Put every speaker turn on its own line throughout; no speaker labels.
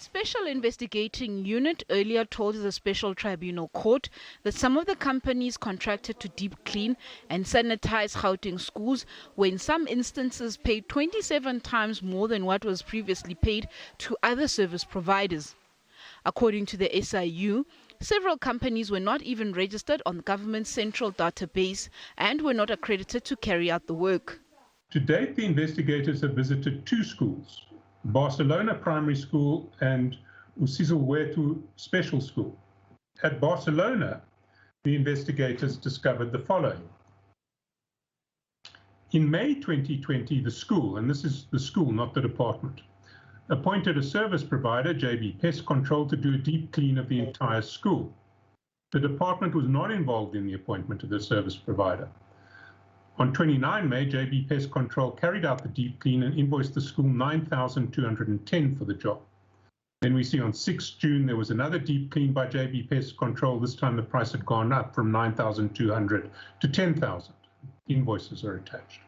Special Investigating Unit earlier told the Special Tribunal Court that some of the companies contracted to deep clean and sanitize Gauteng schools were in some instances paid 27 times more than what was previously paid to other service providers. According to the SIU, several companies were not even registered on the government's central database and were not accredited to carry out the work.
To date, the investigators have visited 2 schools, Barcelona Primary School and Usizilwetu Special School. At Barcelona, the investigators discovered the following. In May 2020, the school, and this is the school, not the department, appointed a service provider, JB Pest Control, to do a deep clean of the entire school. The department was not involved in the appointment of the service provider. On 29 May, JB Pest Control carried out the deep clean and invoiced the school $9,210 for the job. Then we see on 6 June, there was another deep clean by JB Pest Control. This time the price had gone up from $9,200 to $10,000. Invoices are attached.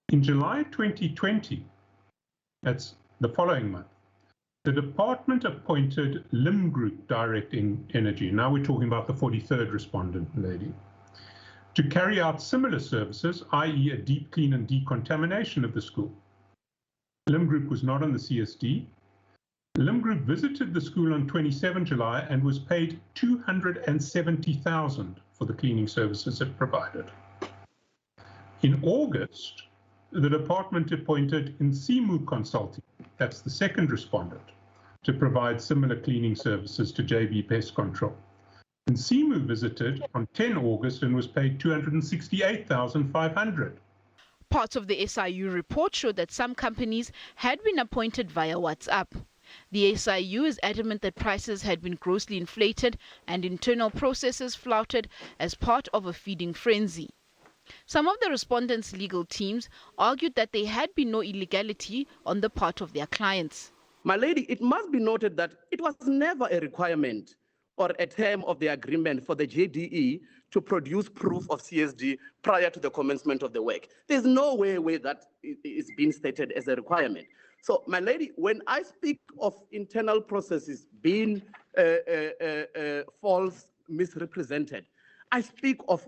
In July 2020, that's the following month, the department appointed Lim Group Direct Energy, now we're talking about the 43rd respondent lady, to carry out similar services, i.e. a deep clean and decontamination of the school. Lim Group was not on the CSD. Lim Group visited the school on 27 July and was paid $270,000 for the cleaning services it provided. In August, the department appointed Insimu Consulting, that's the second respondent, to provide similar cleaning services to JB Pest Control. Insimu visited on 10 August and was paid $268,500.
Parts of the SIU report showed that some companies had been appointed via WhatsApp. The SIU is adamant that prices had been grossly inflated and internal processes flouted as part of a feeding frenzy. Some of the respondents' legal teams argued that there had been no illegality on the part of their clients.
My lady, it must be noted that it was never a requirement or a term of the agreement for the JDE to produce proof of CSD prior to the commencement of the work. There's no way that is being stated as a requirement. So, my lady, when I speak of internal processes being false, misrepresented, I speak of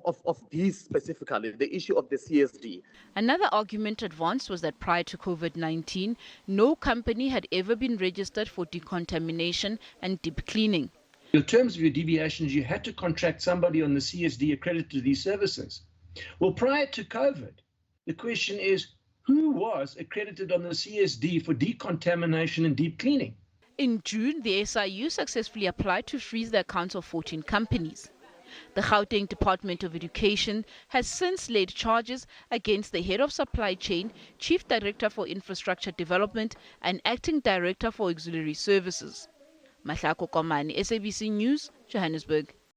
these specifically, the issue of the CSD.
Another argument advanced was that prior to COVID-19, no company had ever been registered for decontamination and deep cleaning.
In terms of your deviations, you had to contract somebody on the CSD accredited to these services. Well, prior to COVID, the question is, who was accredited on the CSD for decontamination and deep cleaning?
In June, the SIU successfully applied to freeze the accounts of 14 companies. The Gauteng Department of Education has since laid charges against the head of supply chain, chief director for infrastructure development, and acting director for auxiliary services. Mahlako Komani, SABC News, Johannesburg.